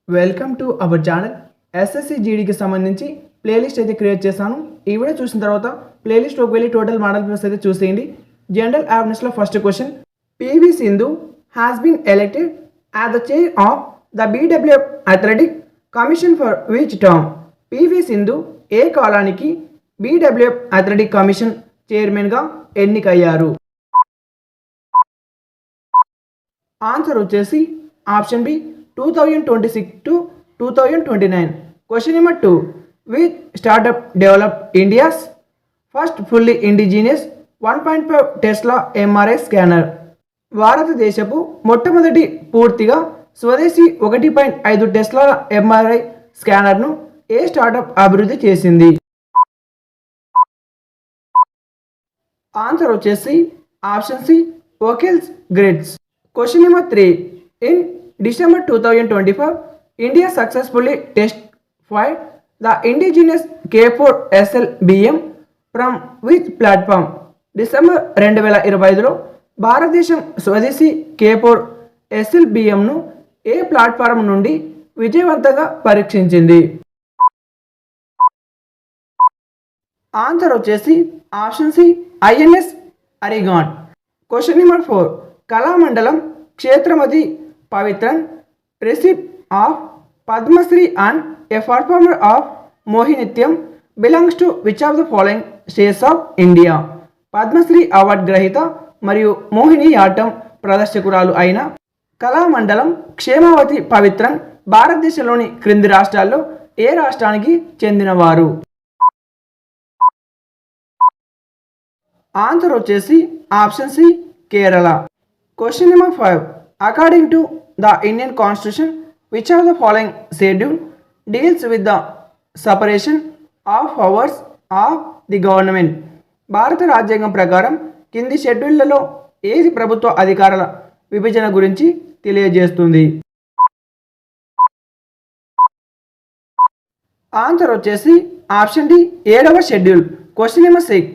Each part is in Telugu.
Welcome to our channel. SSC జీడీకి సంబంధించి ప్లేలిస్ట్ అయితే క్రియేట్ చేశాను. ఈ వీడియో చూసిన తర్వాత ప్లేలిస్ట్లోకి వెళ్ళి టోటల్ మోడల్ పేపర్స్ అయితే చూసేయండి. జనరల్ అవేర్నెస్లో first question, PV Sindhu has been elected as the chair of the BWF athletic commission for which term? PV Sindhu ఏ కాలానికి బీడబ్ల్యూఎఫ్ అథ్లెటిక్ కమిషన్ చైర్మన్గా ఎన్నికయ్యారు? ఆన్సర్ వచ్చేసి option B 2026 to 2029. Question number 2. Which startup developed India's first fully indigenous 1.5 Tesla MRI scanner? భారతదేశపు మొట్టమొదటి పూర్తిగా స్వదేశీ 1.5 టెస్లా ఎంఆర్ఐ స్కానర్ను ఏ స్టార్టప్ అభివృద్ధి చేసింది? ఆన్సర్ వచ్చేసి ఆప్షన్ సి ఓకెల్స్ గ్రిడ్స్. Question number 3. In December 2025, India successfully test-fired the indigenous K4 SLBM from which platform? December 2025లో భారతదేశం స్వదేశీ K4 SLBMను ఏ ప్లాట్ఫారం నుండి విజయవంతంగా పరీక్షించింది? ఆన్సర్ వచ్చేసి ఆప్షన్ సి ఐఎన్ఎస్ అరిగాన్. Question number 4. కళామండలం క్షేత్రమతి Pavitran, recipient of Padma Shri and a performer of Mohinittyam, belongs to which of the following states of India? Padma Shri award గ్రహీత మరియు మోహినియాట్టం ప్రదర్శకురాలు అయిన కళామండలం క్షేమావతి పవిత్రన్ భారతదేశంలోని క్రింది రాష్ట్రాల్లో ఏ రాష్ట్రానికి చెందినవారు? ఆన్సర్ వచ్చేసి option C Kerala. Question number 5. According to the Indian Constitution, which of the following schedule deals with the separation of powers of the government? భారత రాజ్యాంగం ప్రకారం కింది షెడ్యూళ్లలో ఏది ప్రభుత్వ అధికారాల విభజన గురించి తెలియజేస్తుంది? ఆన్సర్ వచ్చేసి ఆప్షన్ డి 7వ schedule. Question number 6.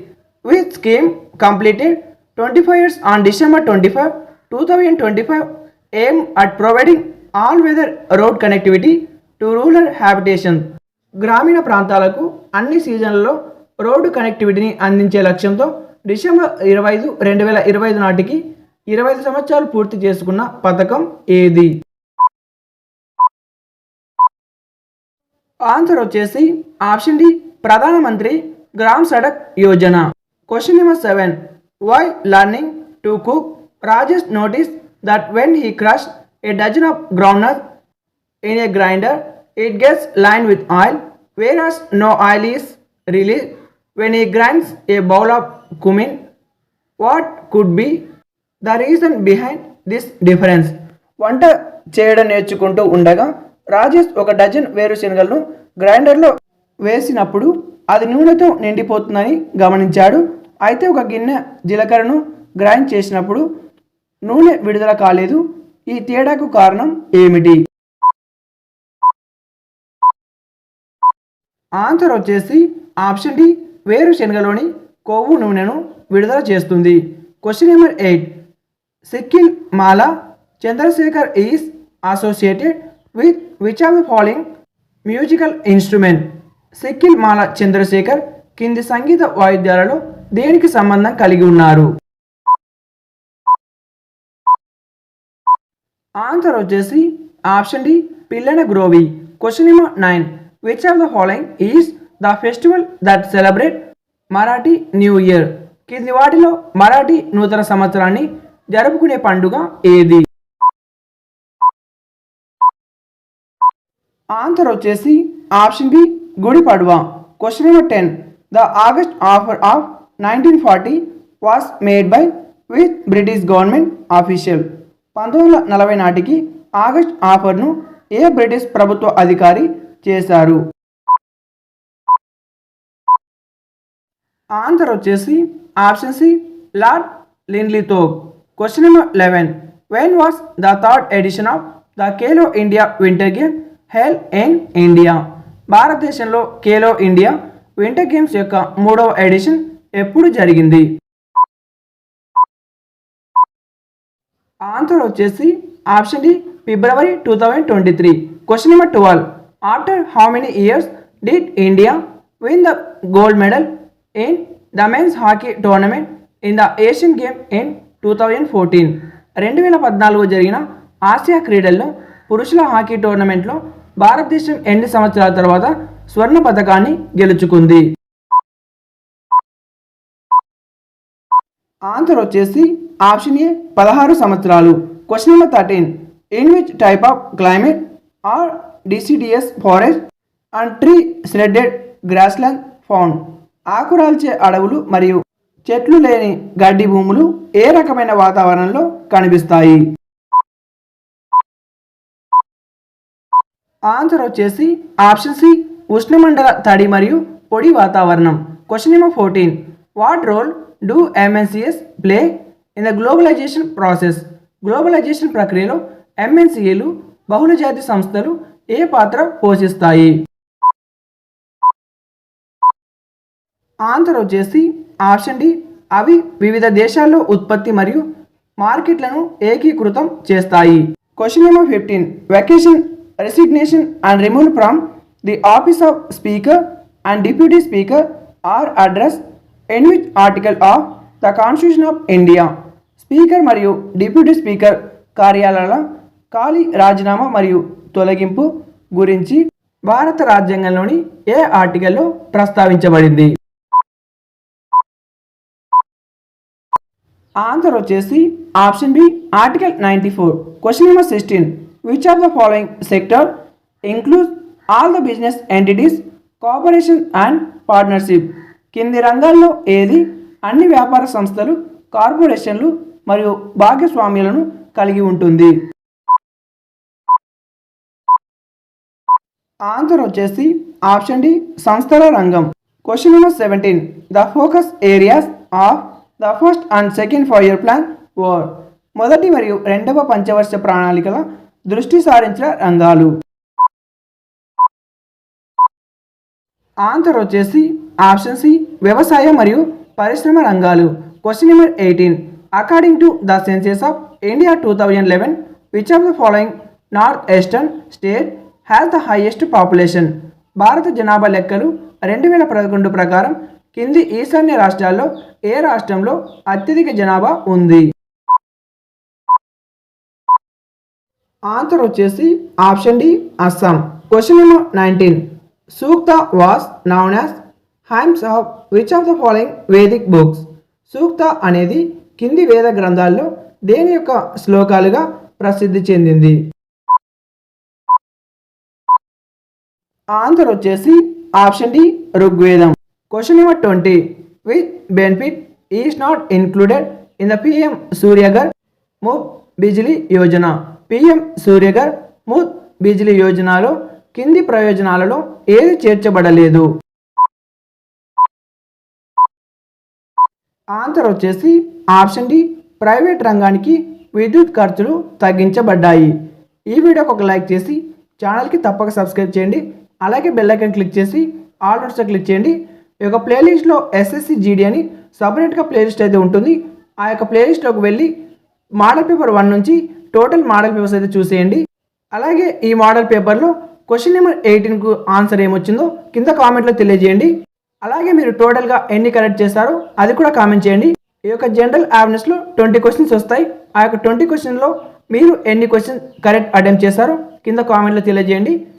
Which scheme completed 25 years on December 25, 2025 aim at providing all-weather road connectivity to rural habitation? గ్రామీణ ప్రాంతాలకు అన్ని సీజన్లలో రోడ్డు కనెక్టివిటీని అందించే లక్ష్యంతో డిసెంబర్ 25, 2025 నాటికి 25 సంవత్సరాలు పూర్తి చేసుకున్న పథకం ఏది? ఆన్సర్ వచ్చేసి option D Pradhan Mantri Gram Sadak Yojana. Question number 7. Why learning to cook Rajesh notice that when he crushed a dozen of groundnuts in a grinder, it gets lined with oil, whereas no oil is released when he grinds a bowl of cumin. What could be the reason behind this difference? వంట చేయడం నేర్చుకుంటూ ఉండగా రాజేష్ ఒక డజన్ వేరుశనగలను గ్రైండర్లో వేసినప్పుడు అది నూనెతో నిండిపోతుందని గమనించాడు. అయితే ఒక గిన్నె జీలకర్రను గ్రైండ్ చేసినప్పుడు నూనె విడుదల కాలేదు. ఈ తేడాకు కారణం ఏమిటి? ఆన్సర్ వచ్చేసి ఆప్షన్ డి వేరుశనగలోని కొవ్వు నూనెను విడుదల చేస్తుంది. Question number 8. Sikkil Mala Chandrasekhar is associated with which of the following musical instrument? Sikkil Mala Chandrasekhar కింది సంగీత వాయిద్యాలలో దేనికి సంబంధం కలిగి ఉన్నారు? ఆన్సర్ వచ్చేసి option D Pillana Grovi. Question number 9. Which of the following is the festival that celebrate Marathi new year? కింది వాటిలో మరాఠీ నూతన సంవత్సరాన్ని జరుపుకునే పండుగ ఏది? ఆన్సర్ వచ్చేసి ఆప్షన్ బి గుడి Padwa. Question number 10. The August offer of 1940 was made by which British government official? 1940 నాటికి ఆగస్ట్ ఆఫర్ను ఏ బ్రిటిష్ ప్రభుత్వ అధికారి చేశారు? ఆన్సర్ వచ్చేసి option C lord Linlithgow. Question number 11. When was the third edition of the Khelo India winter game held in India? భారతదేశంలో ఖేలో ఇండియా వింటర్ గేమ్స్ యొక్క 3వ ఎడిషన్ ఎప్పుడు జరిగింది? ఆన్సర్ వచ్చేసి option D February 2023. Question number 12. After how many years did India win the gold medal in the men's hockey tournament in the Asian Game in 2014? 2014 జరిగిన ఆసియా క్రీడల్లో పురుషుల హాకీ టోర్నమెంట్లో భారతదేశం ఎన్ని సంవత్సరాల తర్వాత స్వర్ణ పతకాన్ని గెలుచుకుంది? ఆన్సర్ వచ్చేసి ఆప్షన్ ఏ 16 సంవత్సరాలు. Question number 13. In which type of climate are deciduous forest and tree shredded grassland found? ఆకురాల్చే అడవులు మరియు చెట్లు లేని గడ్డి భూములు ఏ రకమైన వాతావరణంలో కనిపిస్తాయి? ఆన్సర్ వచ్చేసి ఆప్షన్ సి ఉష్ణమండల తడి మరియు పొడి వాతావరణం. Question number 14. What role do MNCs play in the globalization process? Globalization ప్రక్రియలో ఎంఎన్సిఏలు బహుళజాతి సంస్థలు ఏ పాత్ర పోషిస్తాయి? ఆన్సర్ వచ్చేసి ఆప్షన్ డి అవి వివిధ దేశాల్లో ఉత్పత్తి మరియు మార్కెట్లను ఏకీకృతం చేస్తాయి. Question number 15. Vacation resignation and removal from the office of speaker and deputy speaker are addressed in which article of the constitution of India? Speaker మరియు డిప్యూటీ స్పీకర్ కార్యాలయాల ఖాళీ రాజీనామా మరియు తొలగింపు గురించి భారత రాజ్యాంగంలోని ఏ ఆర్టికల్లో ప్రస్తావించబడింది? ఆన్సర్ వచ్చేసి option B article 94. Question number 16. Which of the following sector includes all the business entities, cooperation and partnership? కింది రంగాల్లో ఏది అన్ని వ్యాపార సంస్థలు, కార్పొరేషన్లు మరియు భాగస్వామ్యాలను కలిగి ఉంటుంది? ఆన్సర్ వచ్చేసి ఆప్షన్ డి సంస్థల రంగం. Question number 17. The focus areas of the first and second 5-year plan were? మొదటి మరియు రెండవ పంచవర్ష ప్రణాళికల దృష్టి సారించిన రంగాలు? ఆన్సర్ వచ్చేసి ఆప్షన్ సి వ్యవసాయ మరియు పరిశ్రమ రంగాలు. Question number 18. According to the census of India 2011, which of the following north eastern state has the highest population? భారత జనాభా లెక్కలు 2011 ప్రకారం కింది ఈశాన్య రాష్ట్రాల్లో ఏ రాష్ట్రంలో అత్యధిక జనాభా ఉంది? ఆన్సర్ వచ్చేసి option D Assam. Question number 19. Sukta was known as hymns of which of the following Vedic books? సూక్త అనేది కింది వేద గ్రంథాల్లో దేని యొక్క శ్లోకాలుగా ప్రసిద్ధి చెందింది? ఆన్సర్ వచ్చేసి ఆప్షన్ డి ఋగ్వేదం. Question number 20. Which benefit is not included in the PM Suryaghar Muft Bijli Yojana? PM Suryaghar Muft Bijli యోజనలో కింది ప్రయోజనాలలో ఏది చేర్చబడలేదు? ఆన్సర్ వచ్చేసి ఆప్షన్ డి ప్రైవేట్ రంగానికి విద్యుత్ ఖర్చులు తగ్గించబడ్డాయి. ఈ వీడియోకి ఒక లైక్ చేసి ఛానల్కి తప్పక సబ్స్క్రైబ్ చేయండి. అలాగే బెల్ ఐకాన్ క్లిక్ చేసి ఆల్ నోట్స్ క్లిక్ చేయండి. ఈ యొక్క ప్లేలిస్ట్లో ఎస్ఎస్సి జీడీ అని సపరేట్గా ప్లేలిస్ట్ అయితే ఉంటుంది. ఆ యొక్క ప్లేలిస్ట్లోకి వెళ్ళి మోడల్ పేపర్ 1 నుంచి టోటల్ మోడల్ పేపర్స్ అయితే చూసేయండి. అలాగే ఈ మోడల్ పేపర్లో క్వశ్చన్ నెంబర్ 18కు ఆన్సర్ ఏమొచ్చిందో కింద కామెంట్లో తెలియజేయండి. అలాగే మీరు టోటల్గా ఎన్ని కరెక్ట్ చేశారో అది కూడా కామెంట్ చేయండి. ఈ యొక్క జనరల్ అవేర్నెస్లో 20 క్వశ్చన్స్ వస్తాయి. ఆ యొక్క 20 క్వశ్చన్లో మీరు ఎన్ని క్వశ్చన్ కరెక్ట్ అటెంప్ట్ చేశారో కింద కామెంట్లో తెలియజేయండి.